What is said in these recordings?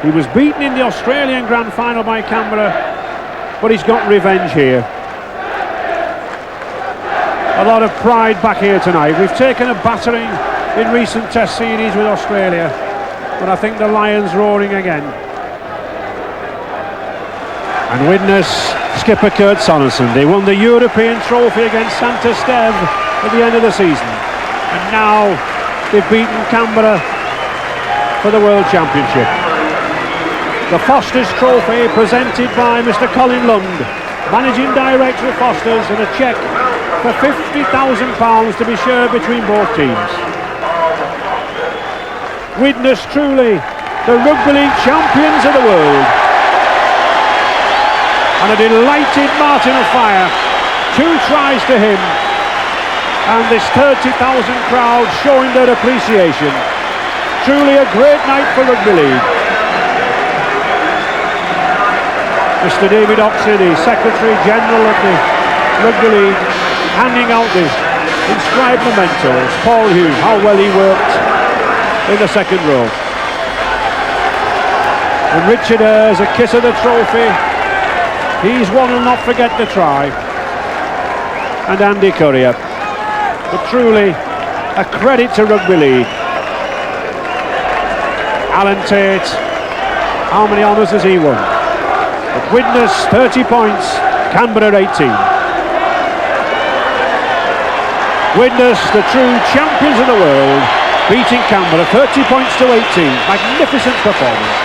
He was beaten in the Australian Grand Final by Canberra, but he's got revenge here. A lot of pride back here tonight. We've taken a battering in recent Test series with Australia, but I think the Lions roaring again. And Widnes skipper Kurt Sonesson, they won the European trophy against Santa Steve at the end of the season, and now they've beaten Canberra for the World Championship. The Foster's Trophy presented by Mr. Colin Lund, Managing Director of Foster's, and a cheque for £50,000 to be shared between both teams. Widnes truly the Rugby League champions of the world. And a delighted Martin Offiah, 2 tries to him, and this 30,000 crowd showing their appreciation. Truly a great night for Rugby League. Mr. David Oxley, the Secretary General of the Rugby League, handing out the inscribed mementos. Paul Hume, how well he worked in the second row. And Richard Ayres, a kiss of the trophy. He's one who'll not forget the try. And Andy Courier. But truly a credit to Rugby League. Alan Tate, how many honours has he won? But Widnes 30 points, Canberra 18. Widnes, the true champions of the world, beating Canberra 30 points to 18. Magnificent performance.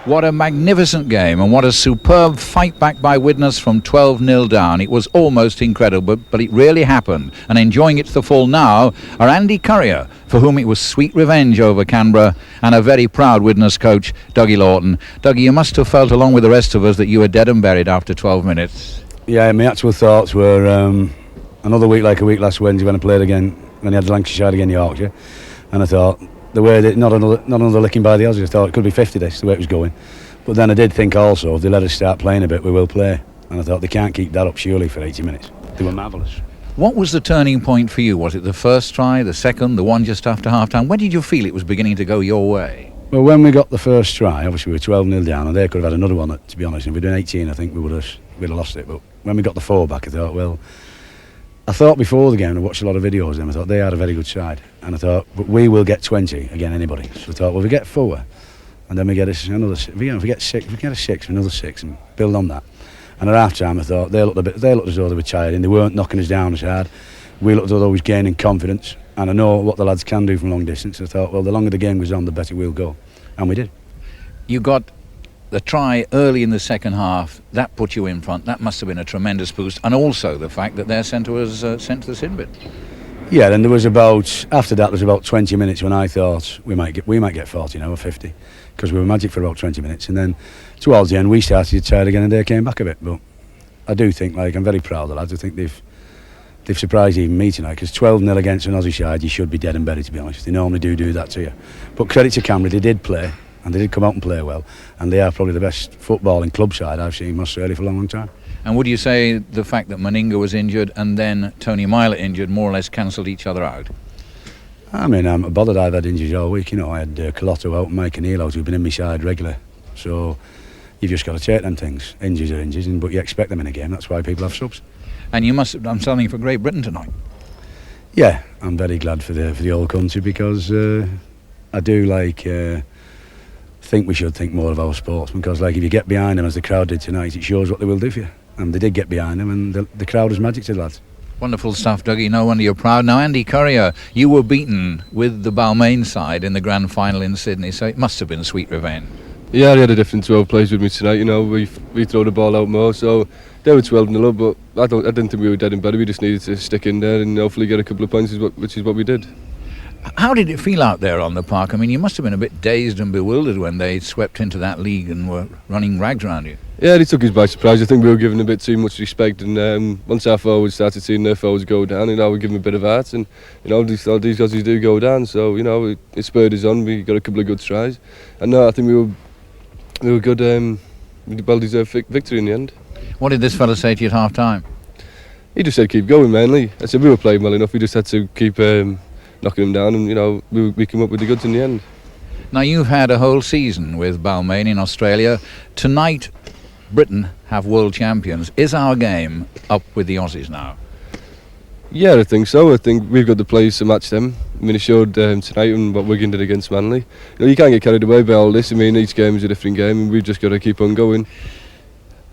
What a magnificent game, and what a superb fight back by Widnes from 12-0 down. It was almost incredible, but it really happened. And enjoying it to the full now are Andy Courier, for whom it was sweet revenge over Canberra, and a very proud Widnes coach, Dougie Lawton. Dougie, you must have felt, along with the rest of us, that you were dead and buried after 12 minutes. Yeah, my actual thoughts were another week like a week last Wednesday when I played again, when I had the Lancashire side again, Yorkshire, and I thought, the way that not another licking by the Aussies, I thought it could be 50 this, the way it was going. But then I did think also, if they let us start playing a bit, we will play. And I thought they can't keep that up surely for 80 minutes. They were marvellous. What was the turning point for you? Was it the first try, the second, the one just after half-time? When did you feel it was beginning to go your way? Well, when we got the first try, obviously we were 12-0 down, and they could have had another one, to be honest. If we'd done 18, I think we'd have lost it. But when we got the 4 back, I thought, well, I thought before the game, I watched a lot of videos of them, I thought they had a very good side. And I thought, but we will get 20 again, anybody. So I thought, well, we get 4, and then we get another 6. If we get 6, we get a 6, another 6, and build on that. And at half time, I thought they looked as though they were tired, and they weren't knocking us down as hard. We looked as though they was gaining confidence, and I know what the lads can do from long distance. I thought, well, the longer the game goes on, the better we'll go. And we did. You got the try early in the second half, that put you in front. That must have been a tremendous boost, and also the fact that their centre was sent to the sin bin. Yeah, then there was after that there was about 20 minutes when I thought we might get 40 now or 50, because we were magic for about 20 minutes, and then towards the end we started to tired again and they came back a bit. But I do think, I'm very proud of the lads. I think they've surprised even me tonight, because 12-0 against an Aussie side, you should be dead and buried, to be honest. They normally do that to you. But credit to Canberra, they did play. And they did come out and play well, and they are probably the best footballing club side I've seen most certainly for a long, long time. And would you say the fact that Meninga was injured and then Tony Myler injured more or less cancelled each other out? I mean, I'm bothered. I've had injuries all week. I had Colotto out and Mike O'Neill out, who've been in my side regular. So you've just got to take them things. Injuries are injuries, but you expect them in a game. That's why people have subs. And you must have done something for Great Britain tonight. Yeah, I'm very glad for the whole country, because I do think we should think more of our sportsmen, because if you get behind them as the crowd did tonight, it shows what they will do for you. And they did get behind them, and the crowd was magic to the lads. Wonderful stuff, Dougie. No wonder you're proud. Now, Andy Courier, you were beaten with the Balmain side in the grand final in Sydney, so it must have been sweet revenge. Yeah, I had a different 12 players with me tonight. You know, we throw the ball out more, so they were 12-0 up, but I didn't think we were dead in bed. We just needed to stick in there and hopefully get a couple of points, which is what we did. How did it feel out there on the park? I mean, you must have been a bit dazed and bewildered when they swept into that league and were running rags around you. Yeah, they took us by surprise. I think we were given a bit too much respect, and once our forwards started seeing their forwards go down, you know, we give them a bit of heart, and you know, these guys do go down. So you know, it spurred us on. We got a couple of good tries, and no, I think we were good. Well-deserved victory in the end. What did this fella say to you at half time? He just said keep going, mainly. I said we were playing well enough. We just had to keep knocking them down, and you know, we came up with the goods in the end. Now, you've had a whole season with Balmain in Australia. Tonight, Britain have world champions. Is our game up with the Aussies now? Yeah, I think so. I think we've got the players to match them. I mean, it showed tonight and what Wigan did against Manly. You know, you can't get carried away by all this. I mean, each game is a different game, and we've just got to keep on going.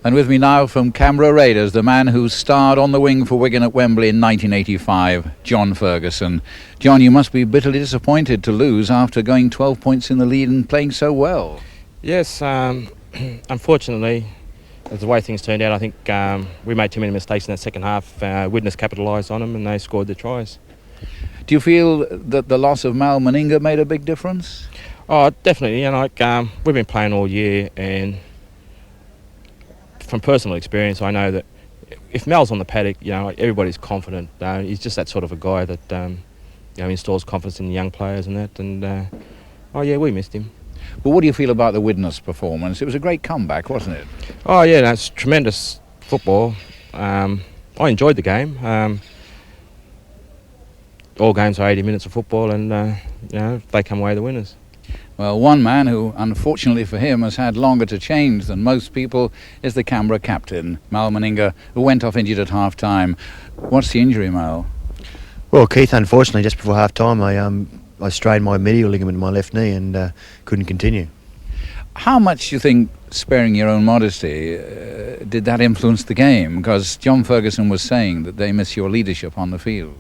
And with me now from Canberra Raiders, the man who starred on the wing for Wigan at Wembley in 1985, John Ferguson. John, you must be bitterly disappointed to lose after going 12 points in the lead and playing so well. Yes, unfortunately, as the way things turned out, I think we made too many mistakes in that second half. Widnes capitalised on them and they scored the tries. Do you feel that the loss of Mal Meninga made a big difference? Oh, definitely. You know, like, we've been playing all year, and from personal experience, I know that if Mal's on the paddock, you know, everybody's confident. He's just that sort of a guy that you know, installs confidence in the young players and that. And oh yeah, we missed him. But what do you feel about the Widnes performance? It was a great comeback, wasn't it? Oh yeah, no, it's tremendous football. I enjoyed the game. All games are 80 minutes of football, and you know, they come away the winners. Well, one man who, unfortunately for him, has had longer to change than most people is the Canberra captain, Mal Meninga, who went off injured at half-time. What's the injury, Mal? Well, Keith, unfortunately, just before half-time, I strained my medial ligament in my left knee and couldn't continue. How much do you think, sparing your own modesty, did that influence the game? Because John Ferguson was saying that they miss your leadership on the field.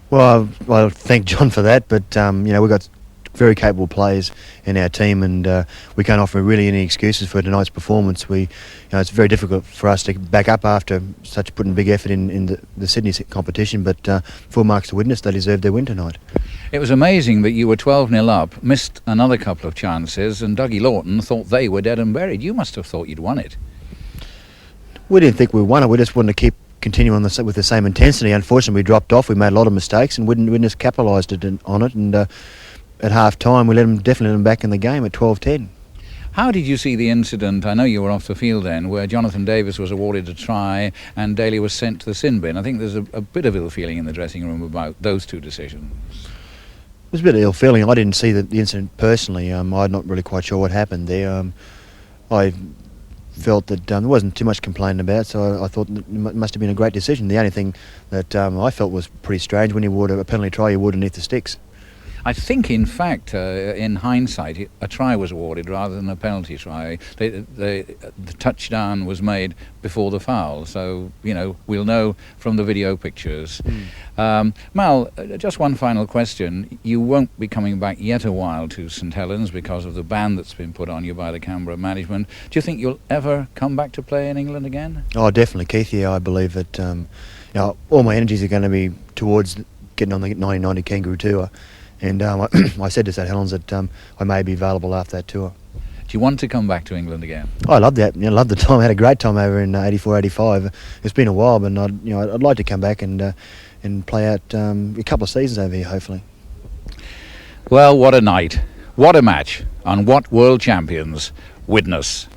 Well, I thank John for that, but you know, we've got very capable players in our team, and we can't offer really any excuses for tonight's performance. You know, it's very difficult for us to back up after such putting big effort in the Sydney competition, but full marks to Widnes, they deserved their win tonight. It was amazing that you were 12-0 up, missed another couple of chances, and Dougie Lawton thought they were dead and buried. You must have thought you'd won it. We didn't think we won it, we just wanted to keep continuing with the same intensity. Unfortunately, we dropped off, we made a lot of mistakes, and Widnes capitalised on it, and at half-time we definitely let them back in the game at 12-10. How did you see the incident, I know you were off the field then, where Jonathan Davis was awarded a try and Daly was sent to the sin bin? I think there's a bit of ill feeling in the dressing room about those two decisions. It was a bit of ill feeling. I didn't see the incident personally. I'm not really quite sure what happened there. I felt that there wasn't too much complaining about, so I thought it must have been a great decision. The only thing that I felt was pretty strange, when you award a penalty try, you award underneath the sticks. I think, in fact, in hindsight, a try was awarded rather than a penalty try. The touchdown was made before the foul, so, you know, we'll know from the video pictures. Mal, just one final question. You won't be coming back yet a while to St Helens because of the ban that's been put on you by the Canberra management. Do you think you'll ever come back to play in England again? Oh, definitely, Keith. Yeah, I believe that you know, all my energies are going to be towards getting on the 1990 Kangaroo Tour. And I said to St Helens that I may be available after that tour. Do you want to come back to England again? I love that. You know, loved the time. I had a great time over in 84, 85. It's been a while, but I'd like to come back and play out a couple of seasons over here, hopefully. Well, what a night, what a match, and what world champions, Widnes.